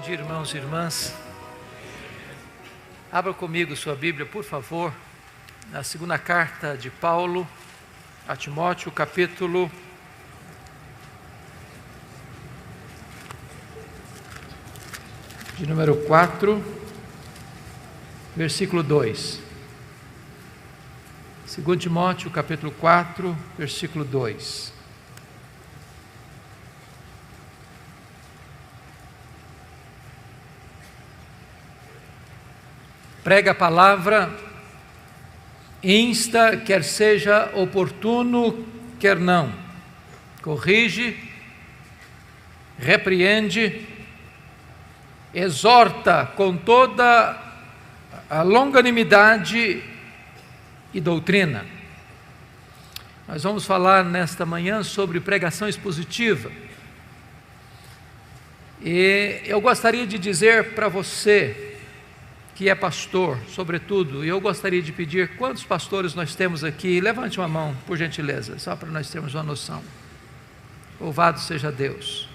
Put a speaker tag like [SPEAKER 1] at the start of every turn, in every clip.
[SPEAKER 1] dia, irmãos e irmãs. Abra comigo sua Bíblia, por favor, na segunda carta de Paulo a Timóteo, capítulo de número 4, versículo 2. 2 Timóteo, capítulo 4, versículo 2. Prega a palavra, insta, quer seja oportuno, quer não. Corrige, repreende, exorta com toda a longanimidade e doutrina. Nós vamos falar nesta manhã sobre pregação expositiva. E eu gostaria de dizer para você que é pastor, sobretudo, e eu gostaria de pedir quantos pastores nós temos aqui. Levante uma mão, por gentileza, só para nós termos uma noção. Louvado seja Deus.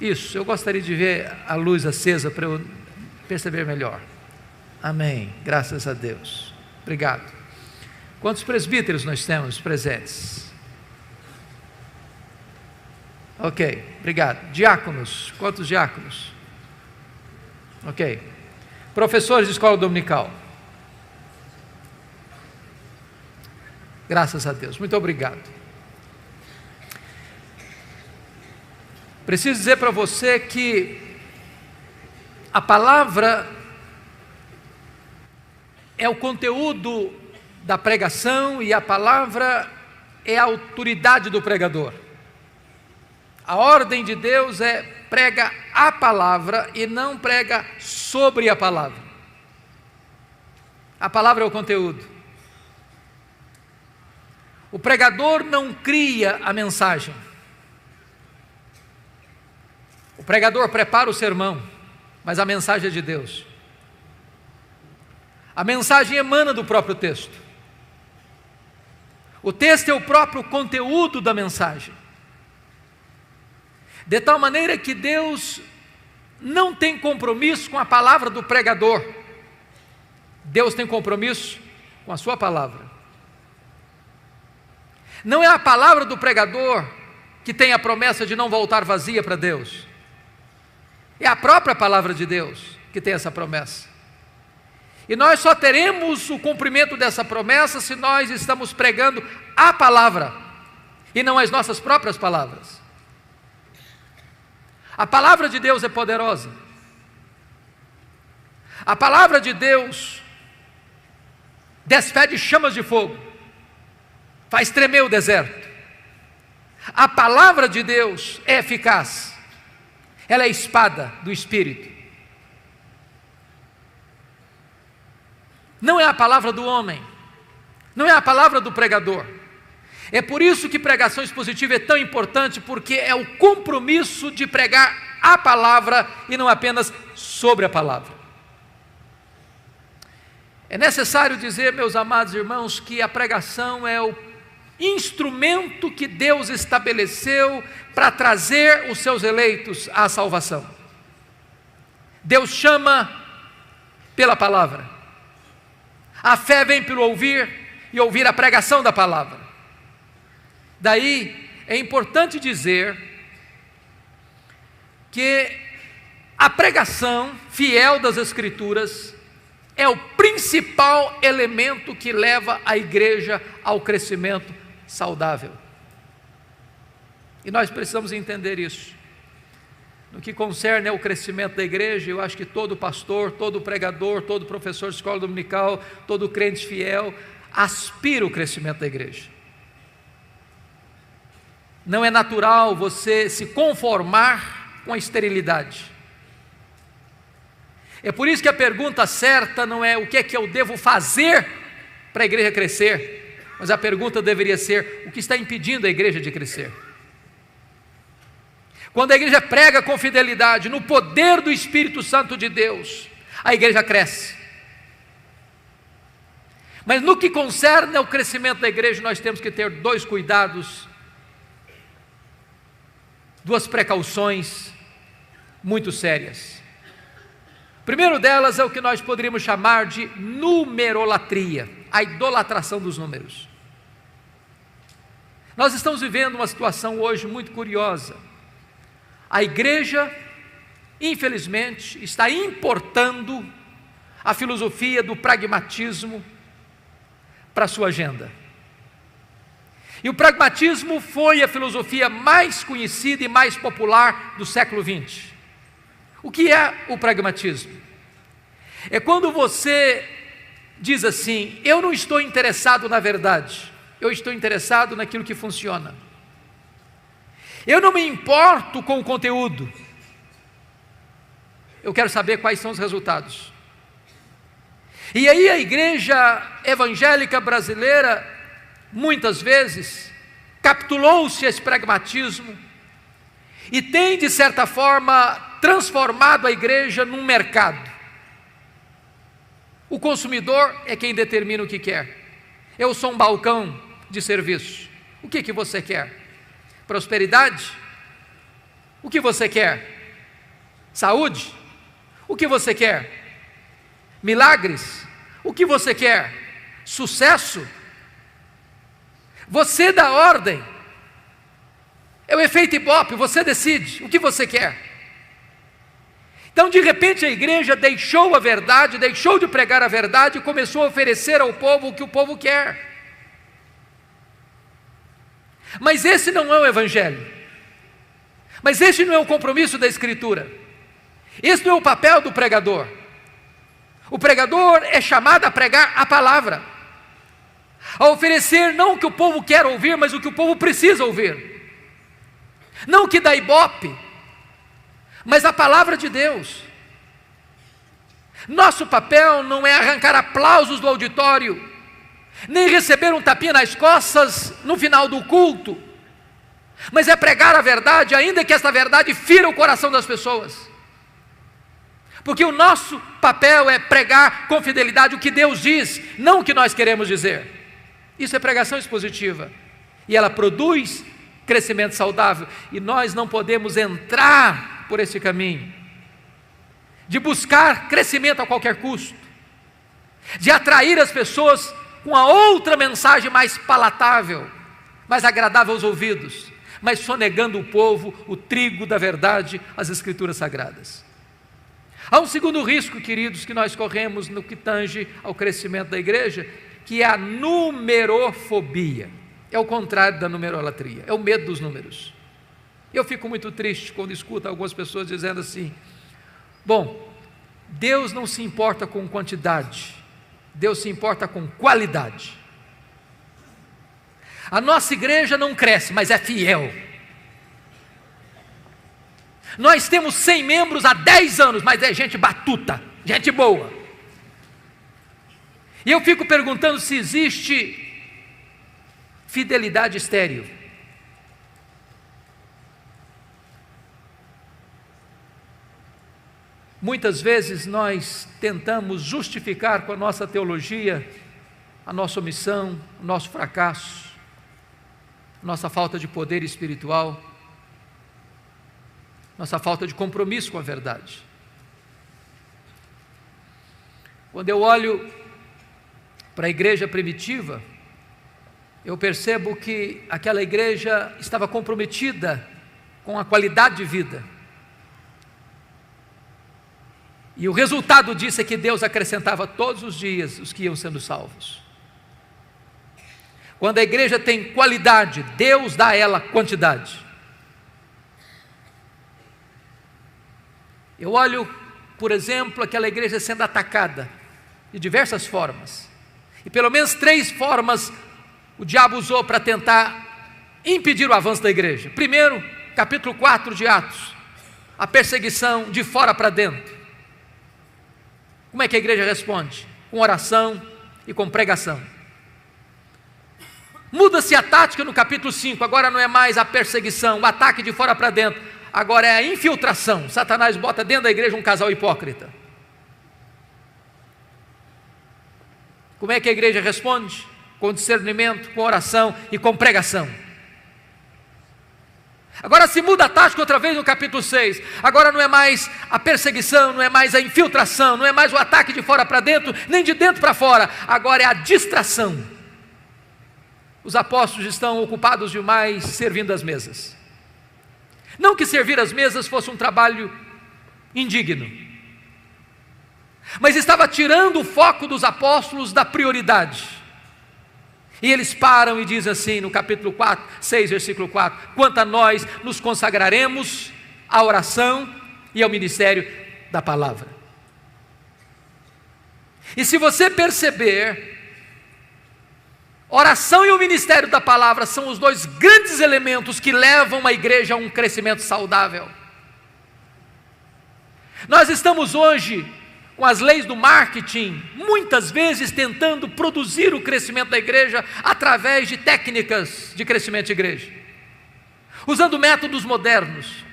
[SPEAKER 1] Isso, eu gostaria de ver a luz acesa para eu perceber melhor. Amém, graças a Deus. Obrigado. Quantos presbíteros nós temos presentes? Ok, obrigado. Diáconos, quantos diáconos? Ok. Professores de escola dominical. Graças a Deus, muito obrigado. Preciso dizer para você que a palavra é o conteúdo da pregação e a palavra é a autoridade do pregador. A ordem de Deus é prega a palavra e não prega sobre a palavra. A palavra é o conteúdo. O pregador não cria a mensagem. O pregador prepara o sermão, mas a mensagem é de Deus. A mensagem emana do próprio texto. O texto é o próprio conteúdo da mensagem. De tal maneira que Deus não tem compromisso com a palavra do pregador. Deus tem compromisso com a sua palavra. Não é a palavra do pregador que tem a promessa de não voltar vazia para Deus. É a própria palavra de Deus que tem essa promessa. E nós só teremos o cumprimento dessa promessa se nós estamos pregando a palavra e não as nossas próprias palavras. A palavra de Deus é poderosa. A palavra de Deus despede chamas de fogo, faz tremer o deserto. A palavra de Deus é eficaz. Ela é a espada do Espírito. Não é a palavra do homem, não é a palavra do pregador. É por isso que pregação expositiva é tão importante, porque é o compromisso de pregar a palavra e não apenas sobre a palavra. É necessário dizer, meus amados irmãos, que a pregação é o instrumento que Deus estabeleceu para trazer os seus eleitos à salvação. Deus chama pela palavra. A fé vem pelo ouvir e ouvir a pregação da palavra. Daí é importante dizer que a pregação fiel das Escrituras é o principal elemento que leva a igreja ao crescimento saudável. E nós precisamos entender isso. No que concerne ao crescimento da igreja, eu acho que todo pastor, todo pregador, todo professor de escola dominical, todo crente fiel aspira o crescimento da igreja. Não é natural você se conformar com a esterilidade. É por isso que a pergunta certa não é o que é que eu devo fazer para a igreja crescer, mas a pergunta deveria ser: o que está impedindo a igreja de crescer? Quando a igreja prega com fidelidade, no poder do Espírito Santo de Deus, a igreja cresce. Mas no que concerne ao crescimento da igreja, nós temos que ter dois cuidados, duas precauções muito sérias. O primeiro delas é o que nós poderíamos chamar de numerolatria, a idolatração dos números. Nós estamos vivendo uma situação hoje muito curiosa. A igreja, infelizmente, está importando a filosofia do pragmatismo para a sua agenda. E o pragmatismo foi a filosofia mais conhecida e mais popular do século XX. O que é o pragmatismo? É quando você diz assim: eu não estou interessado na verdade, eu estou interessado naquilo que funciona. Eu não me importo com o conteúdo, eu quero saber quais são os resultados. E aí a igreja evangélica brasileira, muitas vezes, capitulou-se a esse pragmatismo e tem, de certa forma, transformado a igreja num mercado. O consumidor é quem determina o que quer. Eu sou um balcão de serviço. O que você quer? Prosperidade? O que você quer? Saúde? O que você quer? Milagres? O que você quer? Sucesso? Você dá ordem. É o efeito Ibope, você decide o que você quer. Então, de repente, a igreja deixou a verdade, deixou de pregar a verdade e começou a oferecer ao povo o que o povo quer. Mas esse não é o evangelho. Mas esse não é o compromisso da Escritura. Esse não é o papel do pregador. O pregador é chamado a pregar a palavra, a oferecer não o que o povo quer ouvir, mas o que o povo precisa ouvir. Não o que dá ibope, mas a palavra de Deus. Nosso papel não é arrancar aplausos do auditório, nem receber um tapinha nas costas no final do culto, mas é pregar a verdade, ainda que esta verdade fira o coração das pessoas. Porque o nosso papel é pregar com fidelidade o que Deus diz, não o que nós queremos dizer. Isso é pregação expositiva, e ela produz crescimento saudável, e nós não podemos entrar por esse caminho, de buscar crescimento a qualquer custo, de atrair as pessoas com a outra mensagem mais palatável, mais agradável aos ouvidos, mas sonegando o povo o trigo da verdade, as Escrituras Sagradas. Há um segundo risco, queridos, que nós corremos no que tange ao crescimento da igreja, que é a numerofobia. É o contrário da numerolatria, é o medo dos números. Eu fico muito triste quando escuto algumas pessoas dizendo assim: bom, Deus não se importa com quantidade, Deus se importa com qualidade. A nossa igreja não cresce, mas é fiel. Nós temos 100 membros há 10 anos, mas é gente batuta, gente boa. E eu fico perguntando se existe fidelidade estéril. Muitas vezes nós tentamos justificar com a nossa teologia a nossa omissão, o nosso fracasso, a nossa falta de poder espiritual, nossa falta de compromisso com a verdade. Quando eu olho para a igreja primitiva, eu percebo que aquela igreja estava comprometida com a qualidade de vida. E o resultado disso é que Deus acrescentava todos os dias os que iam sendo salvos. Quando a igreja tem qualidade, Deus dá a ela quantidade. Eu olho, por exemplo, aquela igreja sendo atacada de diversas formas. E pelo menos 3 formas o diabo usou para tentar impedir o avanço da igreja. Primeiro, capítulo 4 de Atos, a perseguição de fora para dentro. Como é que a igreja responde? Com oração e com pregação. Muda-se a tática no capítulo 5, agora não é mais a perseguição, o ataque de fora para dentro, agora é a infiltração. Satanás bota dentro da igreja um casal hipócrita. Como é que a igreja responde? Com discernimento, com oração e com pregação. Agora se muda a tática outra vez no capítulo 6. Agora não é mais a perseguição, não é mais a infiltração, não é mais o ataque de fora para dentro, nem de dentro para fora. Agora é a distração. Os apóstolos estão ocupados demais servindo as mesas. Não que servir as mesas fosse um trabalho indigno, mas estava tirando o foco dos apóstolos da prioridade. E eles param e dizem assim no capítulo 6, versículo 4: quanto a nós, nos consagraremos à oração e ao ministério da palavra. E se você perceber, oração e o ministério da palavra são os dois grandes elementos que levam a igreja a um crescimento saudável. Nós estamos hoje com as leis do marketing, muitas vezes tentando produzir o crescimento da igreja através de técnicas de crescimento de igreja, usando métodos modernos,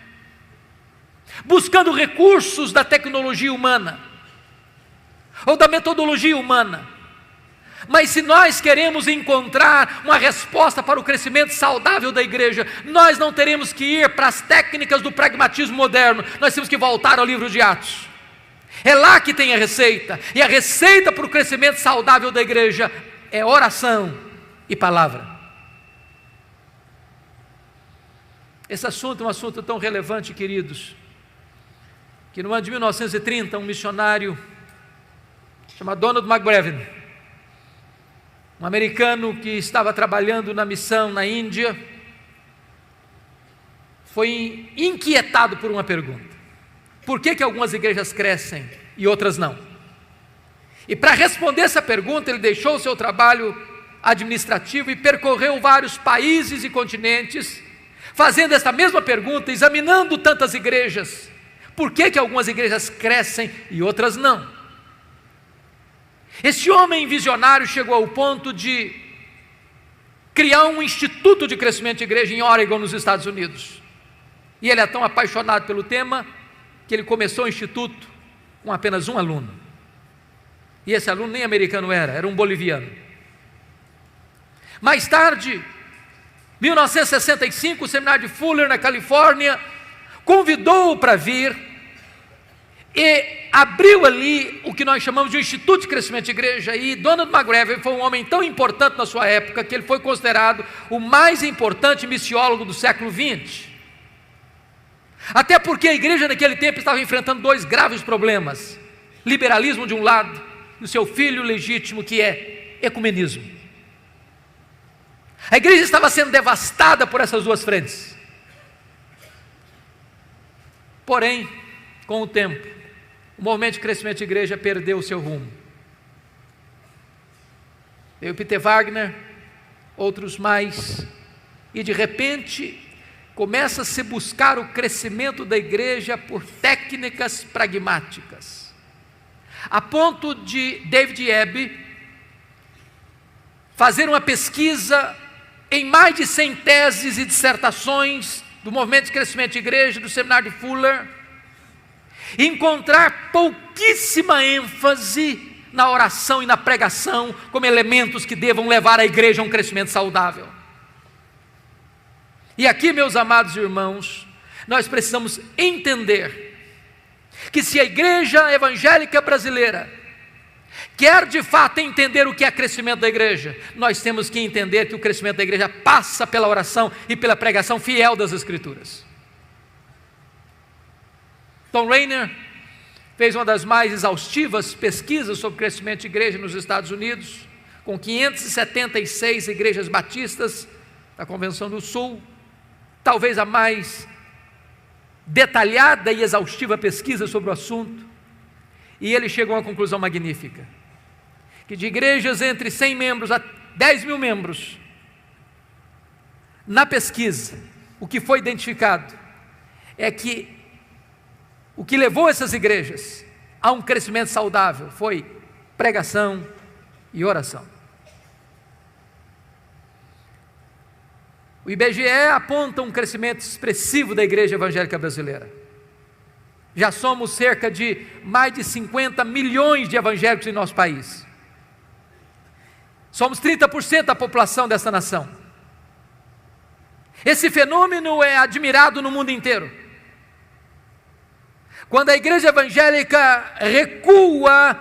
[SPEAKER 1] buscando recursos da tecnologia humana, ou da metodologia humana. Mas se nós queremos encontrar uma resposta para o crescimento saudável da igreja, nós não teremos que ir para as técnicas do pragmatismo moderno, nós temos que voltar ao livro de Atos. É lá que tem a receita, e a receita para o crescimento saudável da igreja é oração e palavra. Esse assunto é um assunto tão relevante, queridos, que no ano de 1930, um missionário chamado Donald McBrevin, um americano que estava trabalhando na missão na Índia, foi inquietado por uma pergunta: por que algumas igrejas crescem e outras não? E para responder essa pergunta, ele deixou o seu trabalho administrativo e percorreu vários países e continentes, fazendo essa mesma pergunta, examinando tantas igrejas. Por que algumas igrejas crescem e outras não? Esse homem visionário chegou ao ponto de criar um instituto de crescimento de igreja em Oregon, nos Estados Unidos. E ele é tão apaixonado pelo tema que ele começou o instituto com apenas um aluno. E esse aluno nem americano era um boliviano. Mais tarde, 1965, o seminário de Fuller, na Califórnia, convidou-o para vir e abriu ali o que nós chamamos de um Instituto de Crescimento de Igreja. E Donald McBrevin foi um homem tão importante na sua época que ele foi considerado o mais importante missiólogo do século XX. Até porque a igreja naquele tempo estava enfrentando dois graves problemas: liberalismo de um lado e o seu filho legítimo, que é ecumenismo. A igreja estava sendo devastada por essas duas frentes. Porém, com o tempo, o movimento de crescimento de igreja perdeu o seu rumo. Veio Peter Wagner, outros mais, e de repente começa a se buscar o crescimento da igreja por técnicas pragmáticas, a ponto de David Ebb fazer uma pesquisa em mais de 100 teses e dissertações do movimento de crescimento de igreja, do seminário de Fuller, e encontrar pouquíssima ênfase na oração e na pregação como elementos que devam levar a igreja a um crescimento saudável. E aqui, meus amados irmãos, nós precisamos entender que se a igreja evangélica brasileira quer de fato entender o que é crescimento da igreja, nós temos que entender que o crescimento da igreja passa pela oração e pela pregação fiel das Escrituras. Tom Rainer fez uma das mais exaustivas pesquisas sobre crescimento de igreja nos Estados Unidos, com 576 igrejas batistas da Convenção do Sul, talvez a mais detalhada e exaustiva pesquisa sobre o assunto, e ele chegou a uma conclusão magnífica: que de igrejas entre 100 membros a 10 mil membros, na pesquisa, o que foi identificado é que o que levou essas igrejas a um crescimento saudável foi pregação e oração. O IBGE aponta um crescimento expressivo da igreja evangélica brasileira. Já somos cerca de mais de 50 milhões de evangélicos em nosso país. Somos 30% da população dessa nação. Esse fenômeno é admirado no mundo inteiro. Quando a igreja evangélica recua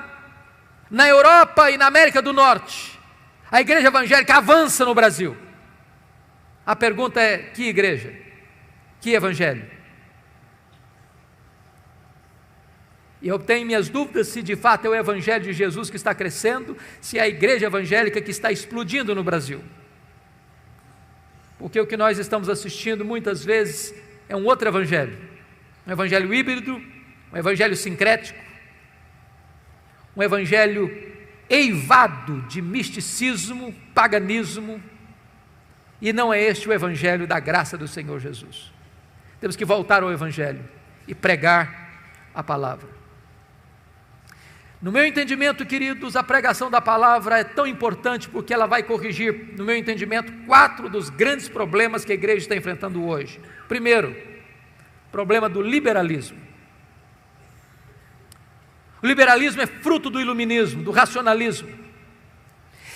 [SPEAKER 1] na Europa e na América do Norte, a igreja evangélica avança no Brasil. A pergunta é: que igreja? Que evangelho? E eu tenho minhas dúvidas se de fato é o evangelho de Jesus que está crescendo, se é a igreja evangélica que está explodindo no Brasil. Porque o que nós estamos assistindo muitas vezes é um outro evangelho, um evangelho híbrido, um evangelho sincrético, um evangelho eivado de misticismo, paganismo, e não é este o evangelho da graça do Senhor Jesus. Temos que voltar ao evangelho e pregar a palavra. No meu entendimento, queridos, a pregação da palavra é tão importante porque ela vai corrigir, no meu entendimento, 4 dos grandes problemas que a igreja está enfrentando hoje. Primeiro, problema do liberalismo. O liberalismo é fruto do iluminismo, do racionalismo.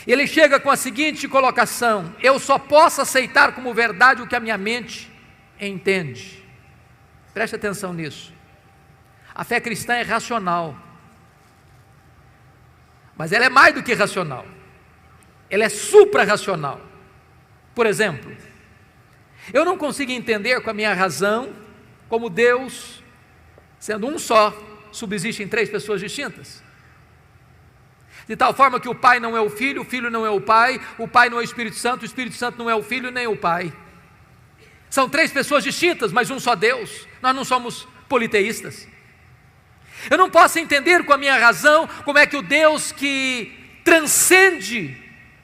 [SPEAKER 1] Ele chega com a seguinte colocação: eu só posso aceitar como verdade o que a minha mente entende. Preste atenção nisso. A fé cristã é racional, mas ela é mais do que racional, ela é supra-racional. Por exemplo, eu não consigo entender com a minha razão como Deus, sendo um só, subsiste em 3 pessoas distintas. De tal forma que o Pai não é o Filho não é o Pai não é o Espírito Santo não é o Filho nem o Pai. São 3 pessoas distintas, mas um só Deus. Nós não somos politeístas. Eu não posso entender com a minha razão como é que o Deus que transcende,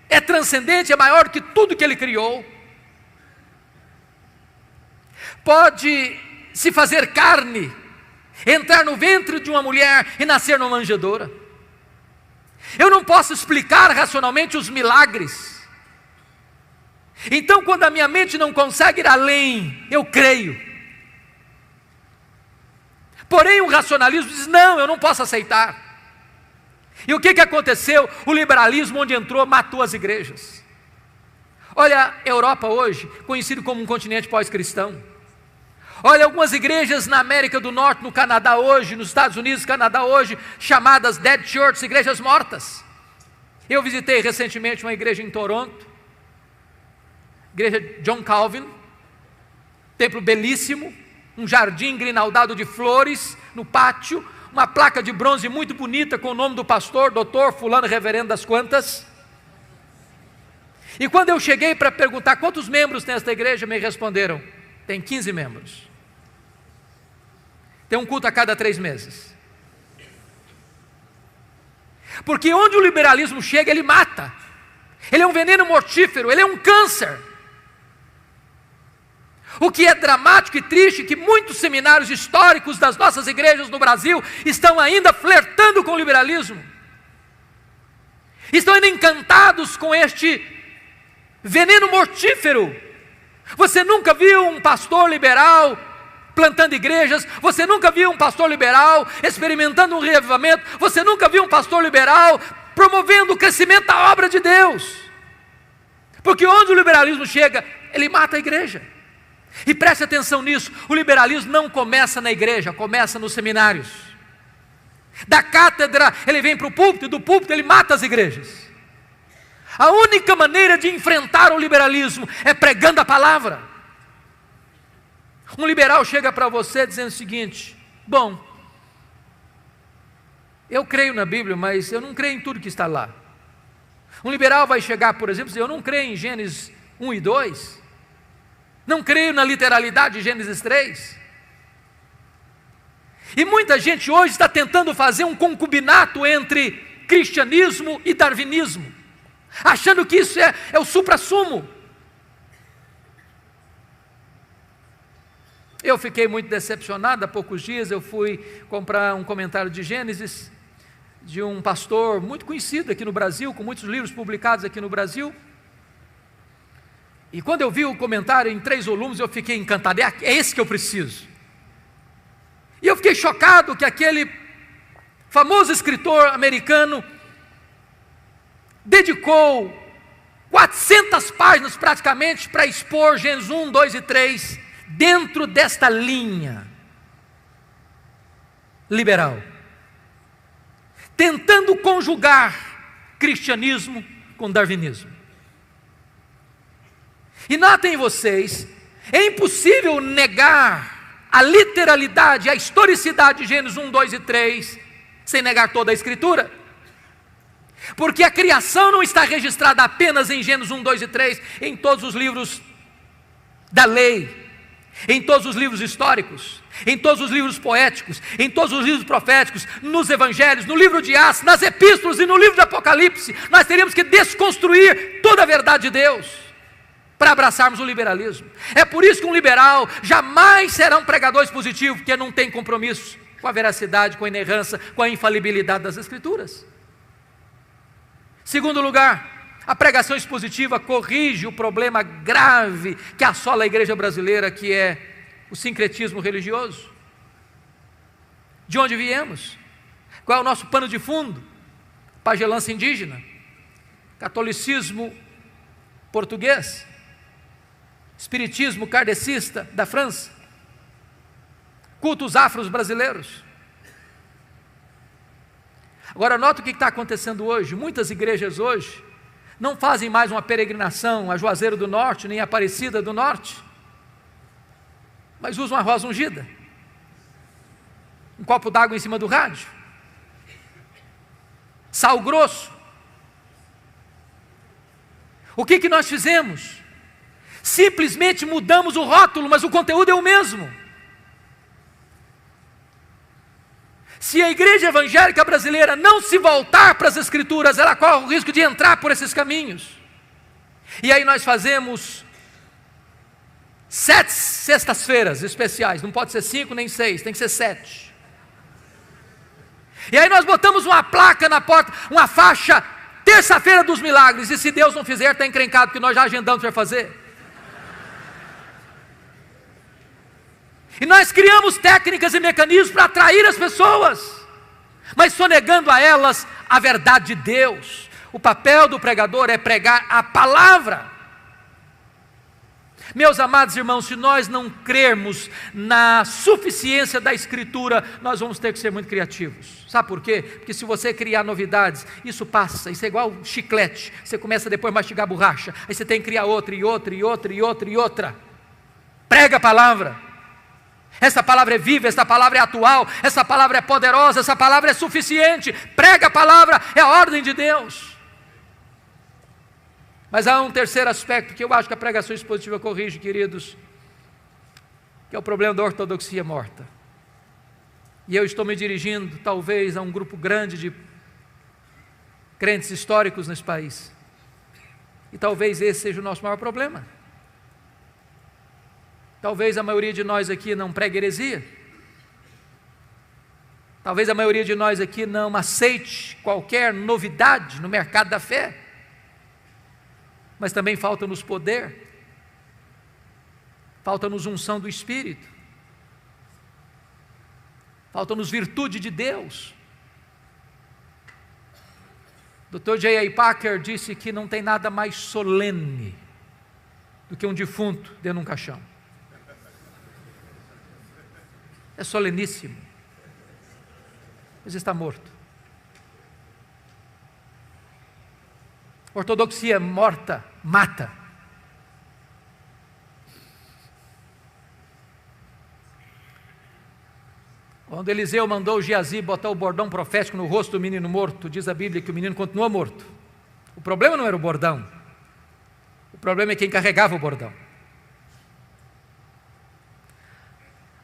[SPEAKER 1] é transcendente, é maior que tudo que Ele criou, pode se fazer carne, entrar no ventre de uma mulher e nascer numa manjedoura. Eu não posso explicar racionalmente os milagres. Então, quando a minha mente não consegue ir além, eu creio. Porém, o racionalismo diz: não, eu não posso aceitar. E o que aconteceu? O liberalismo, onde entrou, matou as igrejas. Olha a Europa hoje, conhecido como um continente pós-cristão. Olha algumas igrejas na América do Norte, no Canadá hoje, nos Estados Unidos, Canadá hoje, chamadas Dead Church, igrejas mortas. Eu visitei recentemente uma igreja em Toronto, igreja John Calvin, templo belíssimo, um jardim grinaldado de flores no pátio, uma placa de bronze muito bonita com o nome do pastor, doutor fulano reverendo das quantas. E quando eu cheguei para perguntar quantos membros tem esta igreja, me responderam: tem 15 membros. Tem um culto a cada 3 meses. Porque onde o liberalismo chega, ele mata. Ele é um veneno mortífero, ele é um câncer. O que é dramático e triste, que muitos seminários históricos das nossas igrejas no Brasil estão ainda flertando com o liberalismo. Estão ainda encantados com este veneno mortífero. Você nunca viu um pastor liberal plantando igrejas, você nunca viu um pastor liberal experimentando um reavivamento, você nunca viu um pastor liberal promovendo o crescimento da obra de Deus. Porque onde o liberalismo chega, ele mata a igreja. E preste atenção nisso, o liberalismo não começa na igreja, começa nos seminários. Da cátedra ele vem para o púlpito, e do púlpito ele mata as igrejas. A única maneira de enfrentar o liberalismo é pregando a palavra. Um liberal chega para você dizendo o seguinte: bom, eu creio na Bíblia, mas eu não creio em tudo que está lá. Um liberal vai chegar, por exemplo, e dizer: eu não creio em Gênesis 1 e 2, não creio na literalidade de Gênesis 3. E muita gente hoje está tentando fazer um concubinato entre cristianismo e darwinismo, achando que isso é o suprassumo. Eu fiquei muito decepcionado. Há poucos dias eu fui comprar um comentário de Gênesis, de um pastor muito conhecido aqui no Brasil, com muitos livros publicados aqui no Brasil. E quando eu vi o comentário em 3 volumes, eu fiquei encantado. É esse que eu preciso. E eu fiquei chocado que aquele famoso escritor americano dedicou 400 páginas praticamente para expor Gênesis 1, 2 e 3 dentro desta linha liberal, tentando conjugar cristianismo com darwinismo. E notem vocês, é impossível negar a literalidade, a historicidade de Gênesis 1, 2 e 3, sem negar toda a Escritura. Porque a criação não está registrada apenas em Gênesis 1, 2 e 3, em todos os livros da lei, em todos os livros históricos, em todos os livros poéticos, em todos os livros proféticos, nos evangelhos, no livro de Atos, nas epístolas e no livro de Apocalipse. Nós teríamos que desconstruir toda a verdade de Deus para abraçarmos o liberalismo. É por isso que um liberal jamais será um pregador expositivo, porque não tem compromisso com a veracidade, com a inerrância, com a infalibilidade das Escrituras. Segundo lugar, a pregação expositiva corrige o problema grave que assola a igreja brasileira, que é o sincretismo religioso. De onde viemos? Qual é o nosso pano de fundo? Pagelança indígena, catolicismo português, espiritismo kardecista da França, cultos afros brasileiros. Agora nota o que está acontecendo hoje. Muitas igrejas hoje não fazem mais uma peregrinação a Juazeiro do Norte, nem a Aparecida do Norte, mas usam a rosa ungida, um copo d'água em cima do rádio, sal grosso. O que nós fizemos? Simplesmente mudamos o rótulo, mas o conteúdo é o mesmo. Se a igreja evangélica brasileira não se voltar para as Escrituras, ela corre o risco de entrar por esses caminhos. E aí nós fazemos 7 sextas-feiras especiais, não pode ser 5 nem 6, tem que ser 7. E aí nós botamos uma placa na porta, uma faixa, terça-feira dos milagres, e se Deus não fizer, está encrencado, porque nós já agendamos para fazer. E nós criamos técnicas e mecanismos para atrair as pessoas, mas sonegando a elas a verdade de Deus. O papel do pregador é pregar a palavra. Meus amados irmãos, se nós não crermos na suficiência da Escritura, nós vamos ter que ser muito criativos. Sabe por quê? Porque se você criar novidades, isso passa, isso é igual chiclete, você começa depois a mastigar borracha, aí você tem que criar outra, e outra, e outra, e outra, e outra. Prega a palavra. Essa palavra é viva, essa palavra é atual, essa palavra é poderosa, essa palavra é suficiente. Prega a palavra, é a ordem de Deus. Mas há um terceiro aspecto que eu acho que a pregação expositiva corrige, queridos, que é o problema da ortodoxia morta. E eu estou me dirigindo talvez a um grupo grande de crentes históricos nesse país, e talvez esse seja o nosso maior problema. Talvez a maioria de nós aqui não pregue heresia. Talvez a maioria de nós aqui não aceite qualquer novidade no mercado da fé. Mas também falta-nos poder. Falta-nos unção do Espírito. Falta-nos virtude de Deus. Dr. J.I. Packer disse que não tem nada mais solene do que um defunto dentro de um caixão. É soleníssimo, mas está morto. Ortodoxia morta mata. Quando Eliseu mandou Geazi botar o bordão profético no rosto do menino morto, diz a Bíblia que o menino continuou morto. O problema não era o bordão, o problema é quem carregava o bordão.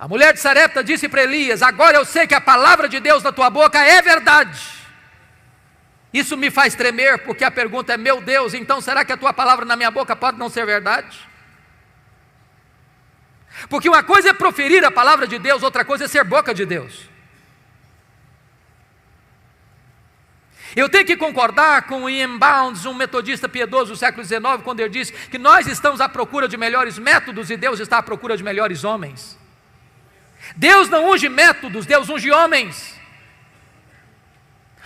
[SPEAKER 1] A mulher de Sarepta disse para Elias: agora eu sei que a palavra de Deus na tua boca é verdade. Isso me faz tremer, porque a pergunta é: meu Deus, então será que a tua palavra na minha boca pode não ser verdade? Porque uma coisa é proferir a palavra de Deus, outra coisa é ser boca de Deus. Eu tenho que concordar com Ian Bounds, um metodista piedoso do século XIX, quando ele disse que nós estamos à procura de melhores métodos e Deus está à procura de melhores homens. Deus não unge métodos, Deus unge homens.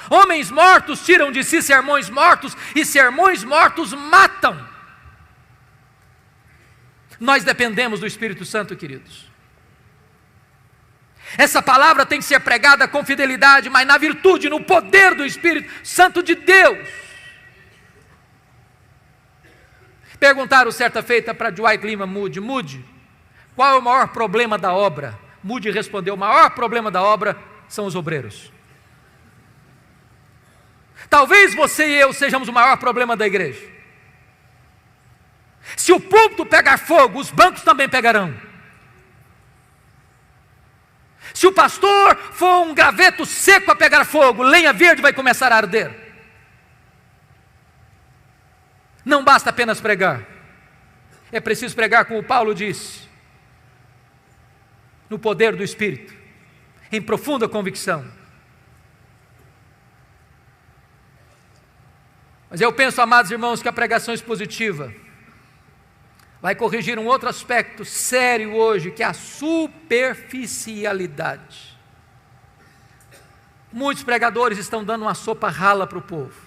[SPEAKER 1] Homens mortos tiram de si sermões mortos, e sermões mortos matam. Nós dependemos do Espírito Santo, queridos. Essa palavra tem que ser pregada com fidelidade, mas na virtude, no poder do Espírito Santo de Deus. Perguntaram certa feita para Dwight Lyman Moody: Moody, qual é o maior problema da obra? Moody respondeu: o maior problema da obra são os obreiros. Talvez você e eu sejamos o maior problema da igreja. Se o púlpito pegar fogo, os bancos também pegarão. Se o pastor for um graveto seco a pegar fogo, lenha verde vai começar a arder. Não basta apenas pregar, é preciso pregar como Paulo disse, no poder do Espírito, em profunda convicção. Mas eu penso, amados irmãos, que a pregação expositiva vai corrigir um outro aspecto sério hoje, que é a superficialidade. Muitos pregadores estão dando uma sopa rala para o povo.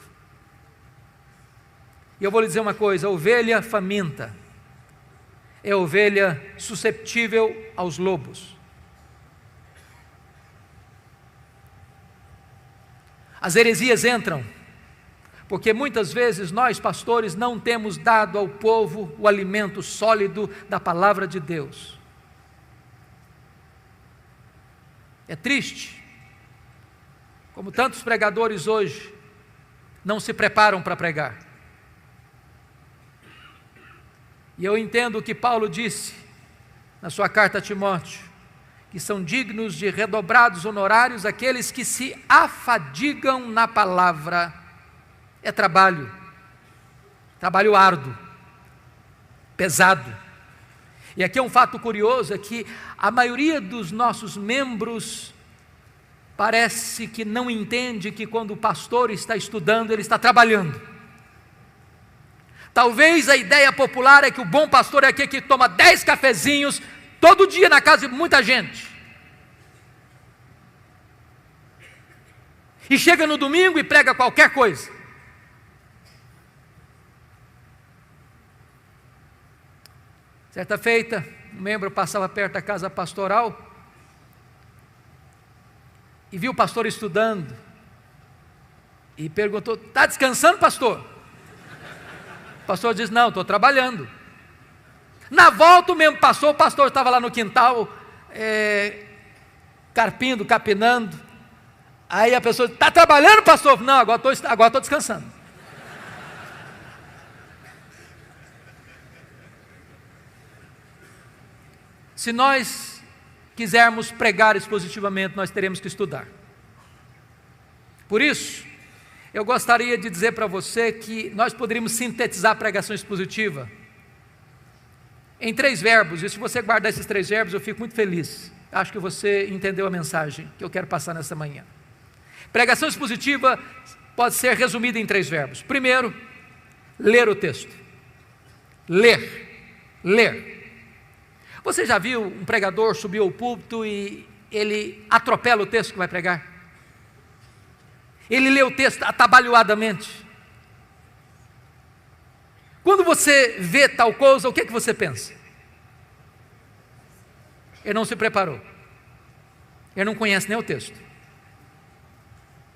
[SPEAKER 1] E eu vou lhe dizer uma coisa: a ovelha faminta é a ovelha susceptível aos lobos. As heresias entram porque muitas vezes nós, pastores, não temos dado ao povo o alimento sólido da palavra de Deus. É triste como tantos pregadores hoje não se preparam para pregar. E eu entendo o que Paulo disse na sua carta a Timóteo, que são dignos de redobrados honorários aqueles que se afadigam na palavra. É trabalho árduo, pesado. E aqui é um fato curioso, é que a maioria dos nossos membros parece que não entende que quando o pastor está estudando, ele está trabalhando. Talvez a ideia popular é que o bom pastor é aquele que toma 10 cafezinhos todo dia na casa de muita gente. E chega no domingo e prega qualquer coisa. Certa feita, um membro passava perto da casa pastoral e viu o pastor estudando e perguntou: está descansando, pastor? O pastor disse: não, estou trabalhando. Na volta o mesmo passou, o pastor estava lá no quintal, carpindo, capinando. Aí a pessoa: está trabalhando, pastor? Não, agora estou descansando. Se nós quisermos pregar expositivamente, nós teremos que estudar. Por isso, eu gostaria de dizer para você que nós poderíamos sintetizar a pregação expositiva em 3 verbos, e se você guardar esses 3 verbos, eu fico muito feliz. Acho que você entendeu a mensagem que eu quero passar nessa manhã. Pregação expositiva pode ser resumida em 3 verbos. Primeiro, ler o texto. Ler. Você já viu um pregador subir ao púlpito e ele atropela o texto que vai pregar? Ele lê o texto atabalhoadamente. Quando você vê tal coisa, o que é que você pensa? Ele não se preparou. Ele não conhece nem o texto.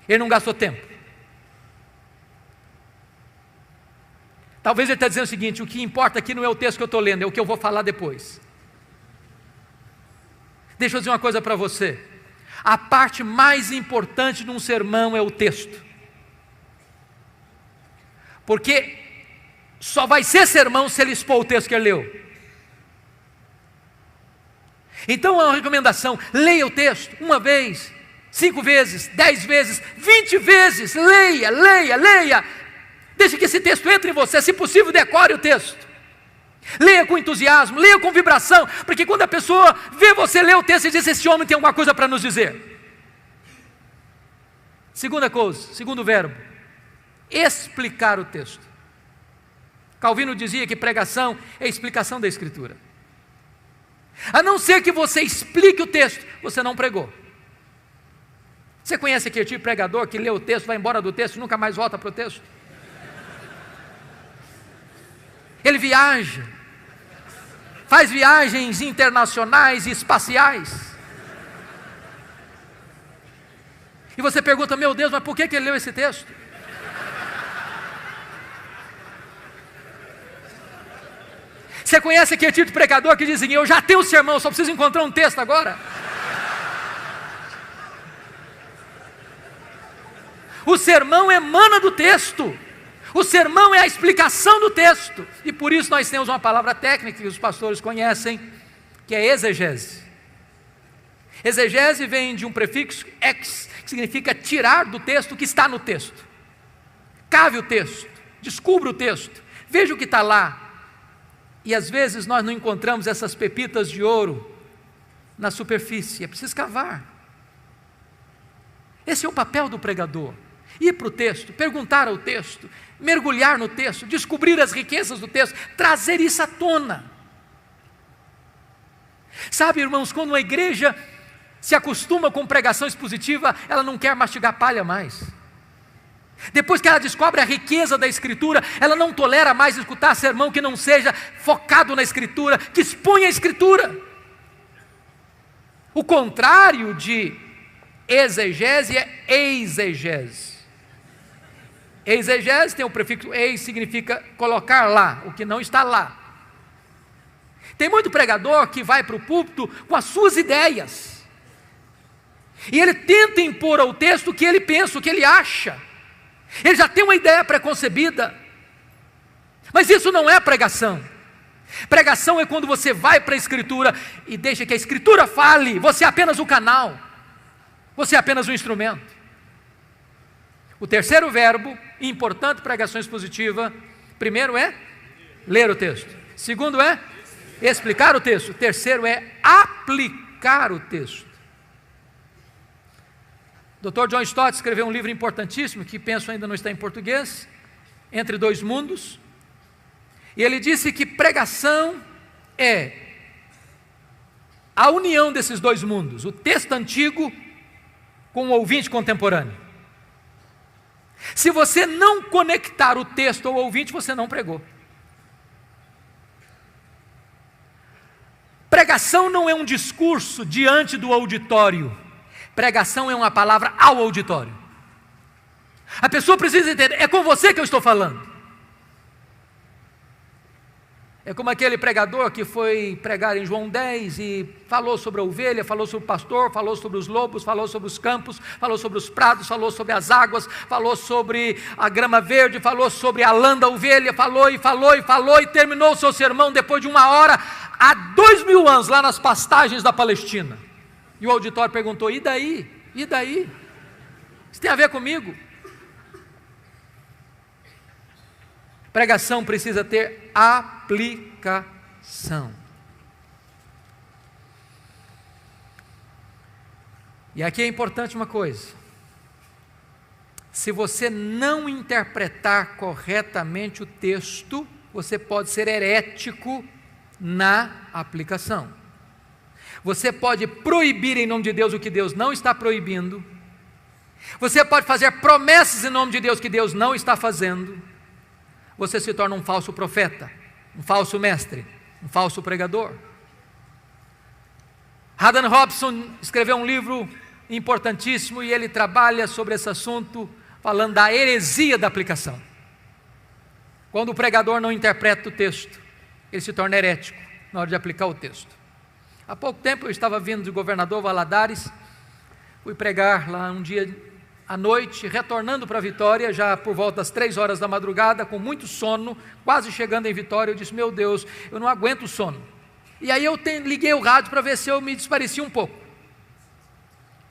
[SPEAKER 1] Ele não gastou tempo. Talvez ele está dizendo o seguinte: o que importa aqui não é o texto que eu estou lendo, é o que eu vou falar depois. Deixa eu dizer uma coisa para você: a parte mais importante de um sermão é o texto, porque só vai ser sermão se ele expor o texto que ele leu. Então é uma recomendação: leia o texto 1 vez, 5 vezes, 10 vezes, 20 vezes, leia, deixe que esse texto entre em você, se possível decore o texto. Leia com entusiasmo, leia com vibração, porque quando a pessoa vê você ler o texto e diz: esse homem tem alguma coisa para nos dizer. Segunda coisa, segundo verbo, explicar o texto. Calvino dizia que pregação é explicação da Escritura. A não ser que você explique o texto, você não pregou. Você conhece aquele tipo de pregador que lê o texto, vai embora do texto e nunca mais volta para o texto? Ele viaja, faz viagens internacionais e espaciais. E você pergunta, meu Deus, mas por que ele leu esse texto? Você conhece aquele tipo de pregador que diz assim, eu já tenho o sermão, só preciso encontrar um texto agora? O sermão emana do texto. O sermão é a explicação do texto. E por isso nós temos uma palavra técnica que os pastores conhecem, que é exegese. Exegese vem de um prefixo ex, que significa tirar do texto o que está no texto. Cave o texto, descubra o texto, veja o que está lá. E às vezes nós não encontramos essas pepitas de ouro na superfície, é preciso cavar. Esse é o papel do pregador. Ir para o texto, perguntar ao texto, mergulhar no texto, descobrir as riquezas do texto, trazer isso à tona. Sabe, irmãos, quando uma igreja se acostuma com pregação expositiva, ela não quer mastigar palha mais. Depois que ela descobre a riqueza da Escritura, ela não tolera mais escutar sermão que não seja focado na Escritura, que exponha a Escritura. O contrário de exegese é exegese. Exegese tem o prefixo ex, significa colocar lá, o que não está lá. Tem muito pregador que vai para o púlpito com as suas ideias, e ele tenta impor ao texto o que ele pensa, o que ele acha. Ele já tem uma ideia preconcebida, mas isso não é pregação. Pregação é quando você vai para a Escritura e deixa que a Escritura fale, você é apenas o canal, você é apenas o instrumento. O terceiro verbo, importante pregação expositiva, primeiro é ler o texto, segundo é explicar o texto, terceiro é aplicar o texto. Dr. John Stott escreveu um livro importantíssimo, que penso ainda não está em português, Entre Dois Mundos, e ele disse que pregação é a união desses dois mundos, o texto antigo com o ouvinte contemporâneo. Se você não conectar o texto ao ouvinte, você não pregou. Pregação não é um discurso diante do auditório. Pregação é uma palavra ao auditório. A pessoa precisa entender, é com você que eu estou falando. É como aquele pregador que foi pregar em João 10 e falou sobre a ovelha, falou sobre o pastor, falou sobre os lobos, falou sobre os campos, falou sobre os prados, falou sobre as águas, falou sobre a grama verde, falou sobre a lã da ovelha, falou e terminou o seu sermão depois de 1 hora, há 2000 anos, lá nas pastagens da Palestina. E o auditório perguntou, e daí? E daí? Isso tem a ver comigo? Pregação precisa ter aplicação. E aqui é importante uma coisa: se você não interpretar corretamente o texto, você pode ser herético na aplicação. Você pode proibir em nome de Deus o que Deus não está proibindo. Você pode fazer promessas em nome de Deus que Deus não está fazendo. Você se torna um falso profeta, um falso mestre, um falso pregador. Haddon Robson escreveu um livro importantíssimo e ele trabalha sobre esse assunto, falando da heresia da aplicação. Quando o pregador não interpreta o texto, ele se torna herético na hora de aplicar o texto. Há pouco tempo eu estava vindo de Governador Valadares, fui pregar lá um dia à noite, retornando para Vitória, já por volta das 3 horas da madrugada, com muito sono, quase chegando em Vitória, eu disse, meu Deus, eu não aguento o sono. E aí eu liguei o rádio para ver se eu me desparecia um pouco.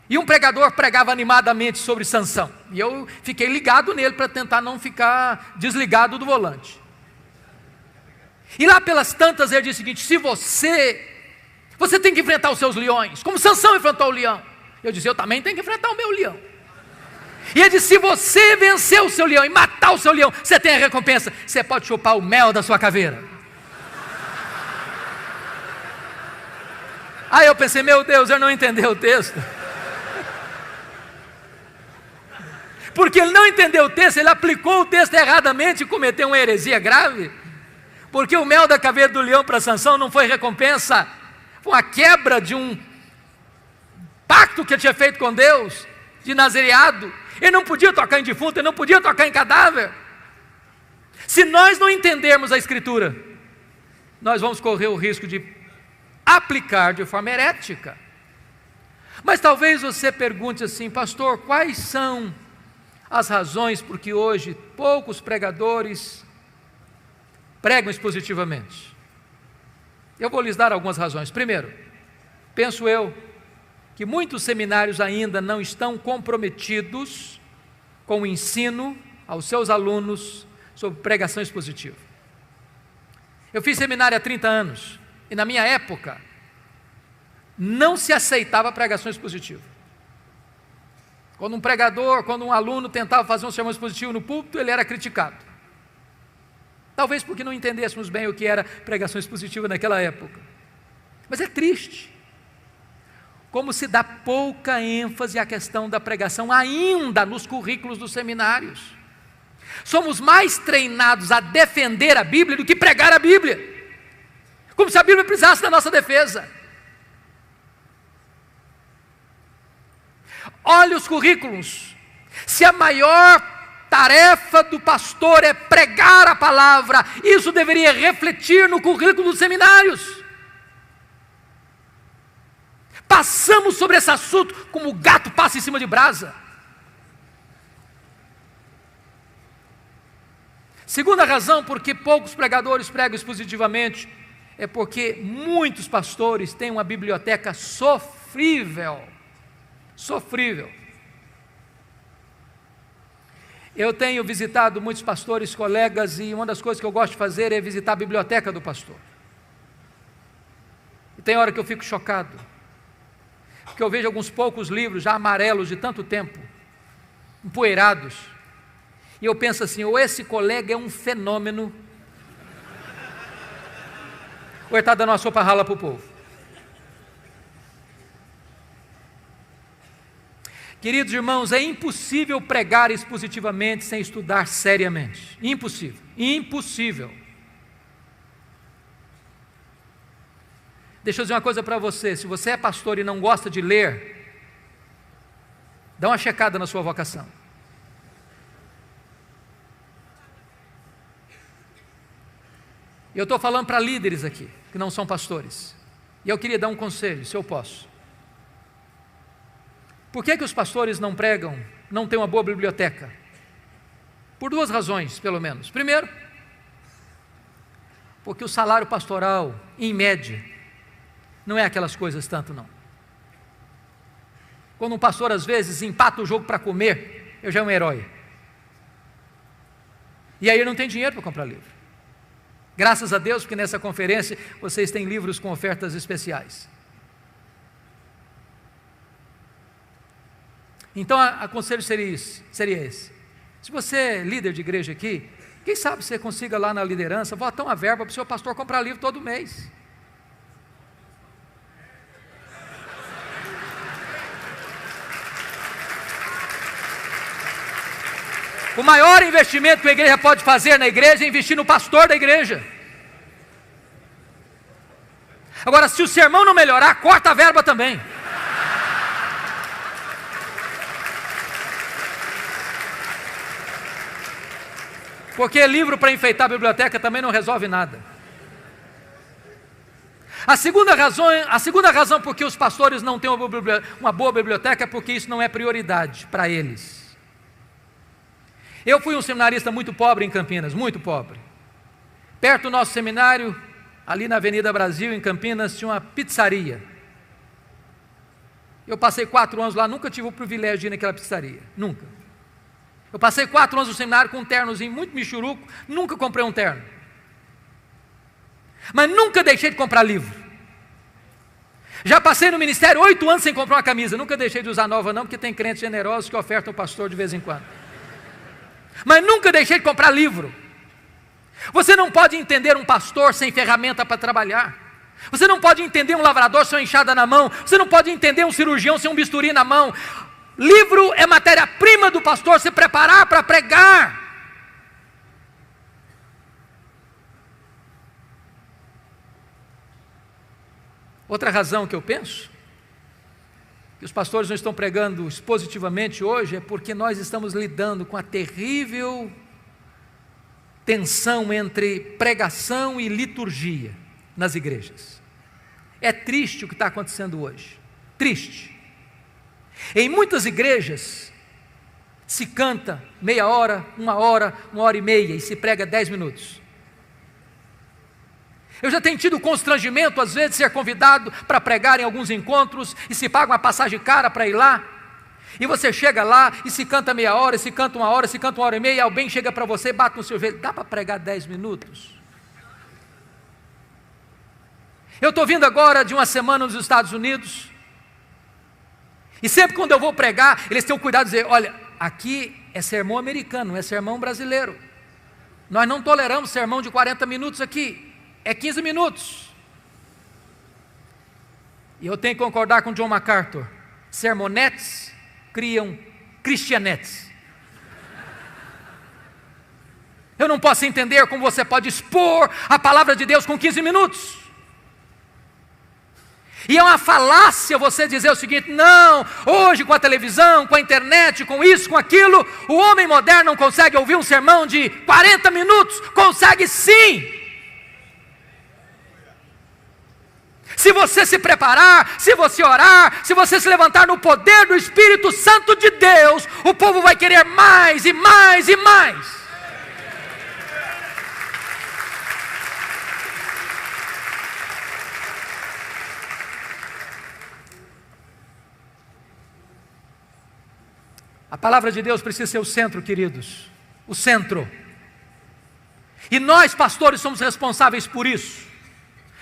[SPEAKER 1] E um pregador pregava animadamente sobre Sansão, e eu fiquei ligado nele para tentar não ficar desligado do volante. E lá pelas tantas ele disse o seguinte, se você tem que enfrentar os seus leões, como Sansão enfrentou o leão. Eu disse, eu também tenho que enfrentar o meu leão. E ele disse, se você vencer o seu leão e matar o seu leão, você tem a recompensa, você pode chupar o mel da sua caveira. Aí eu pensei, meu Deus, eu não entendi o texto. Porque ele não entendeu o texto, ele aplicou o texto erradamente e cometeu uma heresia grave. Porque o mel da caveira do leão para Sansão não foi recompensa, foi uma quebra de um pacto que ele tinha feito com Deus, de nazereado. Ele não podia tocar em defunto, ele não podia tocar em cadáver. Se nós não entendermos a Escritura, nós vamos correr o risco de aplicar de forma herética. Mas talvez você pergunte assim: pastor, quais são as razões por que hoje poucos pregadores pregam expositivamente? Eu vou lhes dar algumas razões. Primeiro, penso eu que muitos seminários ainda não estão comprometidos com o ensino aos seus alunos sobre pregação expositiva. Eu fiz seminário há 30 anos e na minha época não se aceitava pregação expositiva. Quando um aluno tentava fazer um sermão expositivo no púlpito, ele era criticado. Talvez porque não entendêssemos bem o que era pregação expositiva naquela época. Mas é triste como se dá pouca ênfase à questão da pregação ainda nos currículos dos seminários. Somos mais treinados a defender a Bíblia do que pregar a Bíblia, como se a Bíblia precisasse da nossa defesa. Olhe os currículos. Se a maior tarefa do pastor é pregar a palavra, isso deveria refletir no currículo dos seminários. Passamos sobre esse assunto como o gato passa em cima de brasa. Segunda razão por que poucos pregadores pregam expositivamente é porque muitos pastores têm uma biblioteca sofrível. Eu tenho visitado muitos pastores, colegas, e uma das coisas que eu gosto de fazer é visitar a biblioteca do pastor. E tem hora que eu fico chocado, porque eu vejo alguns poucos livros já amarelos de tanto tempo, empoeirados, e eu penso assim: ou esse colega é um fenômeno, ou ele está dando uma sopa rala para o povo. Queridos irmãos, é impossível pregar expositivamente sem estudar seriamente. Impossível. Deixa eu dizer uma coisa para você: se você é pastor e não gosta de ler, dá uma checada na sua vocação. Eu estou falando para líderes aqui, que não são pastores, e eu queria dar um conselho, se eu posso. Por que os pastores não pregam, não têm uma boa biblioteca? Por duas razões, pelo menos. Primeiro, porque o salário pastoral, em média, não é aquelas coisas tanto não. Quando um pastor às vezes empata o jogo para comer, eu já é um herói. E aí ele não tem dinheiro para comprar livro. Graças a Deus, porque nessa conferência vocês têm livros com ofertas especiais. Então, o conselho seria esse. Se você é líder de igreja aqui, quem sabe você consiga lá na liderança botar uma verba para o seu pastor comprar livro todo mês. O maior investimento que a igreja pode fazer na igreja é investir no pastor da igreja. Agora, se o sermão não melhorar, corta a verba também. Porque livro para enfeitar a biblioteca também não resolve nada. A segunda razão por que os pastores não têm uma boa biblioteca é porque isso não é prioridade para eles. Eu fui um seminarista muito pobre em Campinas, muito pobre. Perto do nosso seminário, ali na Avenida Brasil, em Campinas, tinha uma pizzaria. Eu passei 4 anos lá, nunca tive o privilégio de ir naquela pizzaria, nunca. Eu passei 4 anos no seminário com um ternozinho muito michuruco, nunca comprei um terno. Mas nunca deixei de comprar livro. Já passei no ministério 8 anos sem comprar uma camisa, nunca deixei de usar nova não, porque tem crentes generosos que ofertam o pastor de vez em quando. Mas nunca deixei de comprar livro. Você não pode entender um pastor sem ferramenta para trabalhar. Você não pode entender um lavrador sem uma enxada na mão. Você não pode entender um cirurgião sem um bisturi na mão. Livro é matéria-prima do pastor se preparar para pregar. Outra razão que eu penso que os pastores não estão pregando expositivamente hoje é porque nós estamos lidando com a terrível tensão entre pregação e liturgia nas igrejas. É triste o que está acontecendo hoje, triste. Em muitas igrejas se canta meia hora, 1h30 e se prega 10 minutos. Eu já tenho tido constrangimento, às vezes, de ser convidado para pregar em alguns encontros e se paga uma passagem cara para ir lá. E você chega lá e se canta meia hora, e se canta 1 hora, se canta 1h30, e alguém chega para você, bate no seu joelho. Dá para pregar 10 minutos? Eu estou vindo agora de uma semana nos Estados Unidos, e sempre quando eu vou pregar, eles têm o cuidado de dizer, olha, aqui é sermão americano, não é sermão brasileiro. Nós não toleramos sermão de 40 minutos aqui. É 15 minutos. E eu tenho que concordar com John MacArthur. Sermonetes criam cristianetes. Eu não posso entender como você pode expor a palavra de Deus com 15 minutos. E é uma falácia você dizer o seguinte, não, hoje com a televisão, com a internet, com isso, com aquilo, o homem moderno não consegue ouvir um sermão de 40 minutos. Consegue sim. Se você se preparar, se você orar, se você se levantar no poder do Espírito Santo de Deus, o povo vai querer mais e mais e mais. A palavra de Deus precisa ser o centro, queridos, o centro. E nós, pastores, somos responsáveis por isso.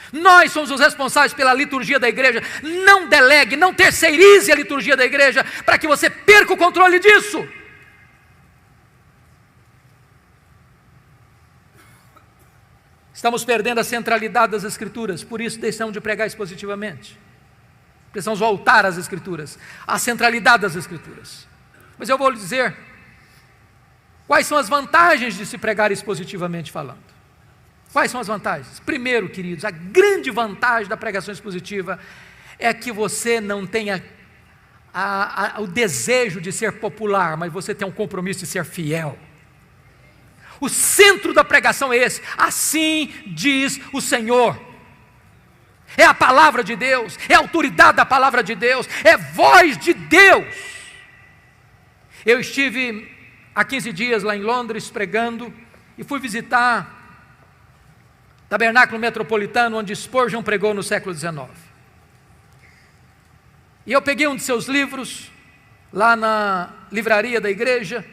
[SPEAKER 1] Nós somos os responsáveis pela liturgia da igreja. Não delegue, não terceirize a liturgia da igreja para que você perca o controle disso. Estamos perdendo a centralidade das Escrituras, por isso deixamos de pregar expositivamente. Precisamos voltar às Escrituras, à centralidade das Escrituras. Mas eu vou lhe dizer quais são as vantagens de se pregar expositivamente falando. Quais são as vantagens? Primeiro, queridos, a grande vantagem da pregação expositiva é que você não tenha o desejo de ser popular, mas você tem um compromisso de ser fiel. O centro da pregação é esse, assim diz o Senhor. É a palavra de Deus, é a autoridade da palavra de Deus, é voz de Deus. Eu estive há 15 dias lá em Londres pregando e fui visitar Tabernáculo Metropolitano, onde Spurgeon pregou no século XIX. E eu peguei um de seus livros, lá na livraria da igreja,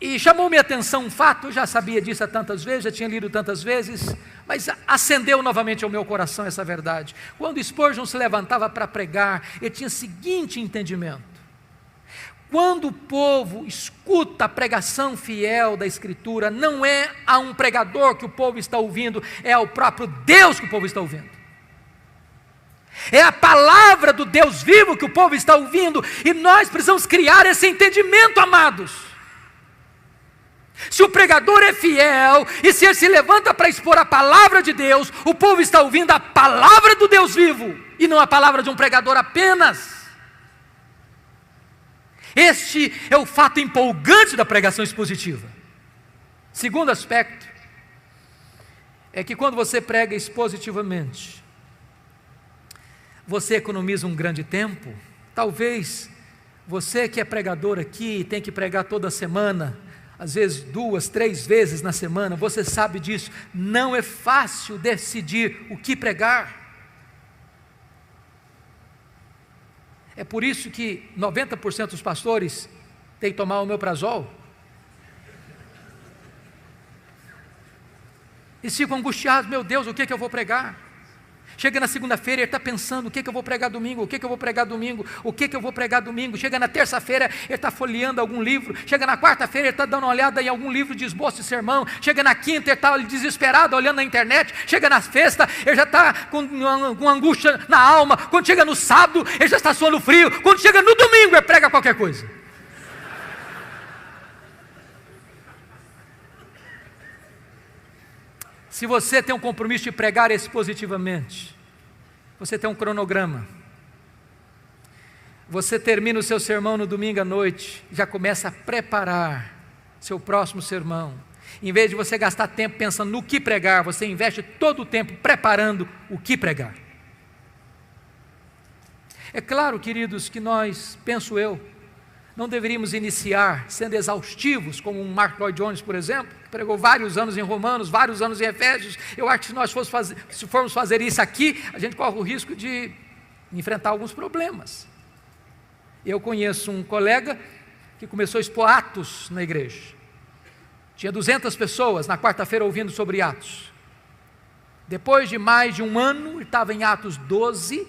[SPEAKER 1] e chamou minha atenção um fato, eu já sabia disso há tantas vezes, já tinha lido tantas vezes, mas acendeu novamente ao meu coração essa verdade. Quando Spurgeon se levantava para pregar, ele tinha o seguinte entendimento: quando o povo escuta a pregação fiel da Escritura, não é a um pregador que o povo está ouvindo, é ao próprio Deus que o povo está ouvindo. É a palavra do Deus vivo que o povo está ouvindo, e nós precisamos criar esse entendimento, amados. Se o pregador é fiel, e se ele se levanta para expor a palavra de Deus, o povo está ouvindo a palavra do Deus vivo, e não a palavra de um pregador apenas. Este é o fato empolgante da pregação expositiva. Segundo aspecto, é que quando você prega expositivamente, você economiza um grande tempo. Talvez você que é pregador aqui, tem que pregar toda semana, às vezes 2, 3 vezes na semana, você sabe disso, não é fácil decidir o que pregar. É por isso que 90% dos pastores têm que tomar o omeprazol. E ficam angustiados, meu Deus, o que eu vou pregar? Chega na segunda-feira, ele está pensando, o que eu vou pregar domingo, o que eu vou pregar domingo, o que eu vou pregar domingo. Chega na terça-feira, ele está folheando algum livro. Chega na quarta-feira, ele está dando uma olhada em algum livro de esboço de sermão. Chega na quinta, ele está desesperado, olhando na internet. Chega na sexta, ele já está com angústia na alma. Quando chega no sábado, ele já está suando frio. Quando chega no domingo, ele prega qualquer coisa. Se você tem um compromisso de pregar expositivamente, você tem um cronograma. Você termina o seu sermão no domingo à noite, já começa a preparar seu próximo sermão. Em vez de você gastar tempo pensando no que pregar, você investe todo o tempo preparando o que pregar. É claro, queridos, que nós, penso eu, não deveríamos iniciar sendo exaustivos, como um Mark Lloyd Jones, por exemplo, que pregou vários anos em Romanos, vários anos em Efésios. Eu acho que se nós formos fazer isso aqui, a gente corre o risco de enfrentar alguns problemas. Eu conheço um colega que começou a expor Atos na igreja. Tinha 200 pessoas na quarta-feira ouvindo sobre Atos. Depois de mais de um ano, ele estava em Atos 12,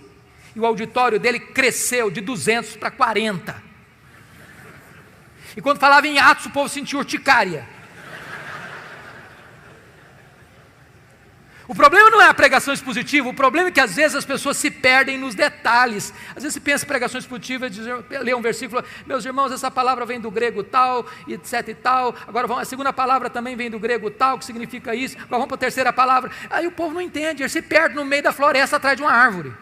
[SPEAKER 1] e o auditório dele cresceu de 200 para 40. E quando falava em Atos, o povo sentia urticária. O problema não é a pregação expositiva, o problema é que às vezes as pessoas se perdem nos detalhes. Às vezes se pensa em pregação expositiva, lê um versículo, meus irmãos, essa palavra vem do grego tal, etc e tal, agora a segunda palavra também vem do grego tal, que significa isso, agora vamos para a terceira palavra. Aí o povo não entende, ele se perde no meio da floresta atrás de uma árvore.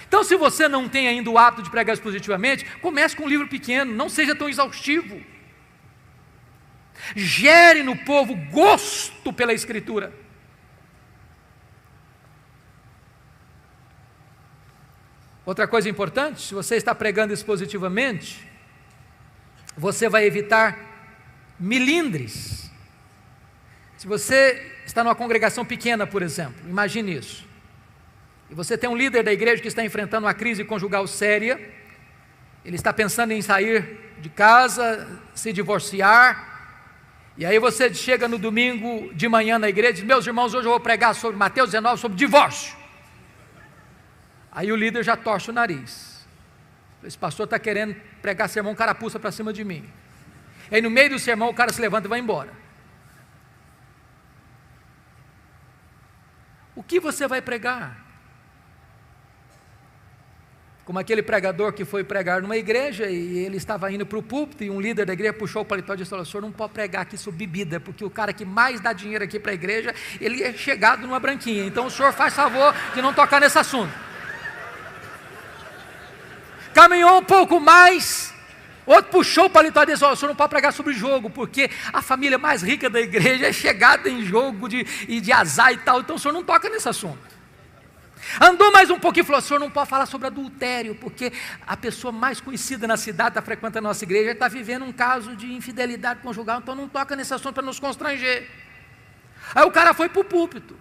[SPEAKER 1] Então, se você não tem ainda o hábito de pregar expositivamente, comece com um livro pequeno, não seja tão exaustivo. Gere no povo gosto pela Escritura. Outra coisa importante, se você está pregando expositivamente, você vai evitar milindres. Se você está numa congregação pequena, por exemplo, imagine isso. E você tem um líder da igreja que está enfrentando uma crise conjugal séria, ele está pensando em sair de casa, se divorciar, e aí você chega no domingo de manhã na igreja e diz, meus irmãos, hoje eu vou pregar sobre Mateus 19, sobre divórcio. Aí o líder já torce o nariz. Esse pastor está querendo pregar sermão carapuça para cima de mim. Aí no meio do sermão o cara se levanta e vai embora. O que você vai pregar? Como aquele pregador que foi pregar numa igreja e ele estava indo para o púlpito e um líder da igreja puxou o paletó e disse, o senhor não pode pregar aqui sobre bebida, porque o cara que mais dá dinheiro aqui para a igreja, ele é chegado numa branquinha, então o senhor faz favor de não tocar nesse assunto. Caminhou um pouco mais, outro puxou o paletó e disse, o senhor não pode pregar sobre jogo, porque a família mais rica da igreja é chegada em jogo de azar e tal, então o senhor não toca nesse assunto. Andou mais um pouquinho e falou, o senhor não pode falar sobre adultério, porque a pessoa mais conhecida na cidade, está frequentando a nossa igreja, está vivendo um caso de infidelidade conjugal, então não toca nesse assunto para nos constranger. Aí o cara foi para o púlpito,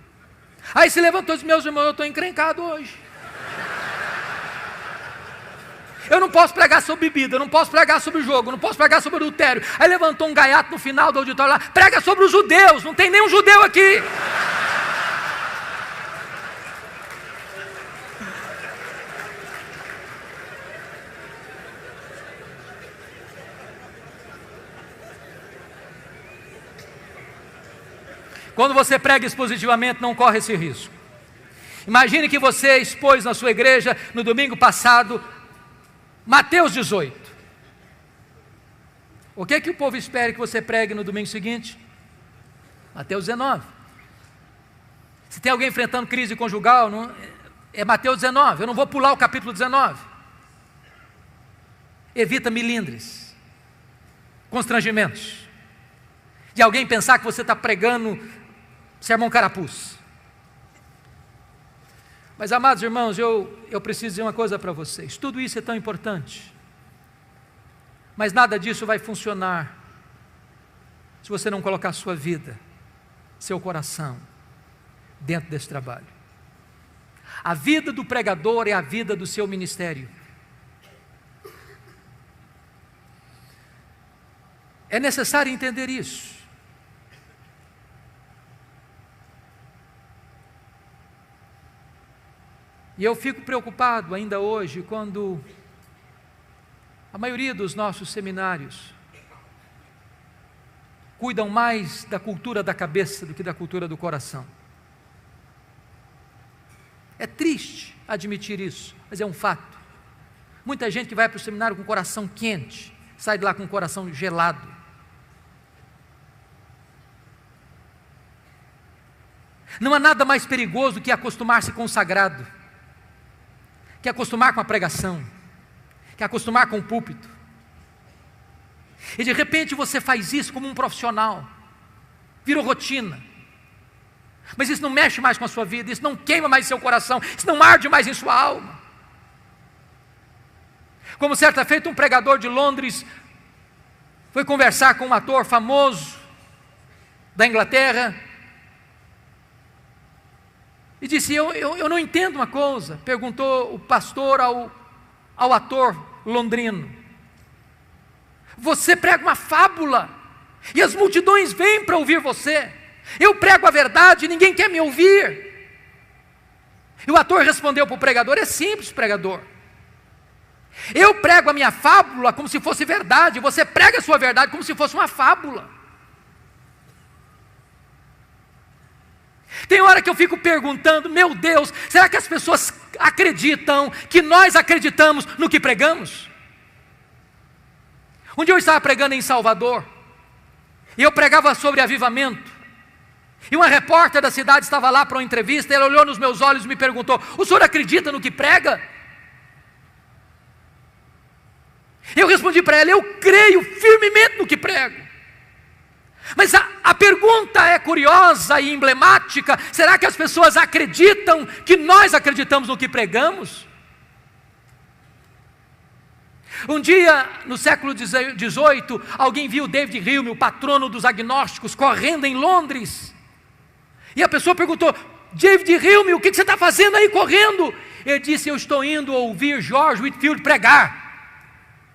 [SPEAKER 1] aí se levantou e disse, meus irmãos, eu estou encrencado hoje. Eu não posso pregar sobre bebida, eu não posso pregar sobre jogo, eu não posso pregar sobre adultério. Aí levantou um gaiato no final do auditório lá, prega sobre os judeus, não tem nenhum judeu aqui. Quando você prega expositivamente, não corre esse risco. Imagine que você expôs na sua igreja, no domingo passado, Mateus 18. O que o povo espera que você pregue no domingo seguinte? Mateus 19. Se tem alguém enfrentando crise conjugal, é Mateus 19. Eu não vou pular o capítulo 19. Evita milindres, constrangimentos, de alguém pensar que você está pregando sermão carapuz. Mas, amados irmãos, eu preciso dizer uma coisa para vocês. Tudo isso é tão importante, mas nada disso vai funcionar se você não colocar sua vida, seu coração dentro desse trabalho. A vida do pregador é a vida do seu ministério. É necessário entender isso. E eu fico preocupado ainda hoje quando a maioria dos nossos seminários cuidam mais da cultura da cabeça do que da cultura do coração. É triste admitir isso, mas é um fato. Muita gente que vai para o seminário com o coração quente, sai de lá com o coração gelado. Não há nada mais perigoso do que acostumar-se com o sagrado, que acostumar com a pregação, que acostumar com o púlpito. E de repente você faz isso como um profissional, virou rotina. Mas isso não mexe mais com a sua vida, isso não queima mais seu coração, isso não arde mais em sua alma. Como certa feita um pregador de Londres foi conversar com um ator famoso da Inglaterra e disse, eu não entendo uma coisa, perguntou o pastor ao ator londrino. Você prega uma fábula e as multidões vêm para ouvir você. Eu prego a verdade e ninguém quer me ouvir. E o ator respondeu para o pregador, é simples, pregador. Eu prego a minha fábula como se fosse verdade, você prega a sua verdade como se fosse uma fábula. Tem hora que eu fico perguntando, meu Deus, será que as pessoas acreditam que nós acreditamos no que pregamos? Um dia eu estava pregando em Salvador, e eu pregava sobre avivamento, e uma repórter da cidade estava lá para uma entrevista, ela olhou nos meus olhos e me perguntou, o senhor acredita no que prega? Eu respondi para ela, eu creio firmemente no que prego. Mas a pergunta é curiosa e emblemática, será que as pessoas acreditam que nós acreditamos no que pregamos? Um dia, no século XVIII, alguém viu David Hume, o patrono dos agnósticos, correndo em Londres. E a pessoa perguntou, David Hume, o que você está fazendo aí correndo? Ele disse, eu estou indo ouvir George Whitefield pregar.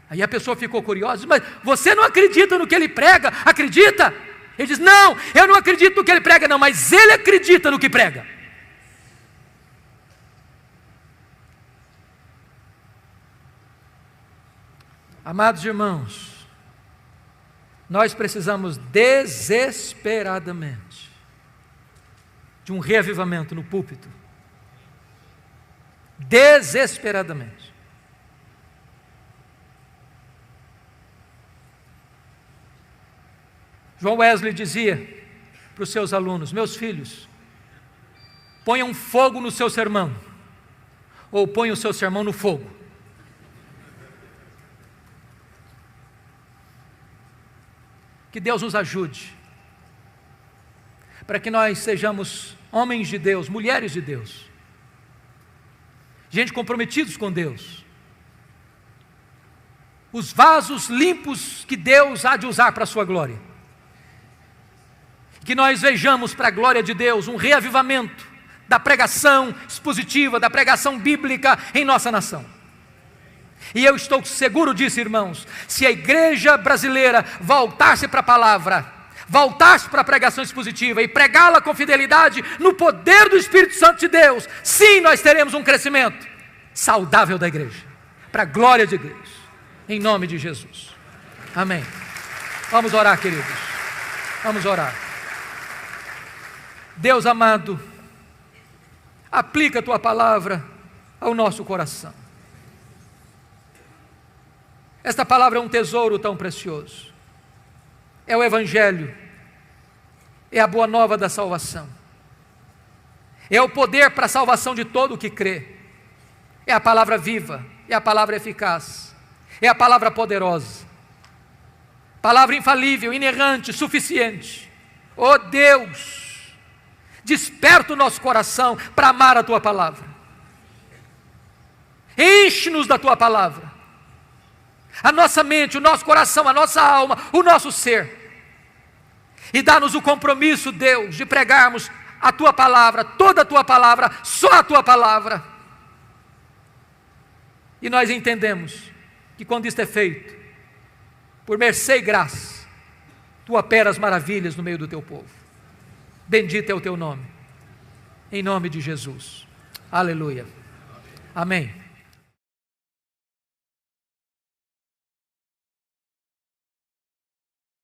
[SPEAKER 1] Aí a pessoa ficou curiosa, mas você não acredita no que ele prega? Acredita? Ele diz, não, eu não acredito no que ele prega não, mas ele acredita no que prega. Amados irmãos, nós precisamos desesperadamente de um reavivamento no púlpito. Desesperadamente. João Wesley dizia para os seus alunos, meus filhos, ponham fogo no seu sermão, ou ponham o seu sermão no fogo. Que Deus nos ajude, para que nós sejamos homens de Deus, mulheres de Deus, gente comprometidos com Deus, os vasos limpos que Deus há de usar para a sua glória, que nós vejamos para a glória de Deus um reavivamento da pregação expositiva, da pregação bíblica em nossa nação. E eu estou seguro disso, irmãos, se a igreja brasileira voltar-se para a palavra, voltar-se para a pregação expositiva e pregá-la com fidelidade no poder do Espírito Santo de Deus, sim, nós teremos um crescimento saudável da igreja, para a glória de Deus, em nome de Jesus. Amém. Vamos orar, queridos. Vamos orar. Deus amado, aplica a tua palavra ao nosso coração. Esta palavra é um tesouro tão precioso. É o Evangelho, é a boa nova da salvação, é o poder para a salvação de todo o que crê, é a palavra viva, é a palavra eficaz, é a palavra poderosa, palavra infalível, inerrante, suficiente. Oh Deus, desperta o nosso coração para amar a tua palavra, enche-nos da tua palavra, a nossa mente, o nosso coração, a nossa alma, o nosso ser, e dá-nos o compromisso, Deus, de pregarmos a tua palavra, toda a tua palavra, só a tua palavra. E nós entendemos que quando isto é feito, por mercê e graça, tu operas maravilhas no meio do teu povo. Bendito é o teu nome, em nome de Jesus. Aleluia. Amém.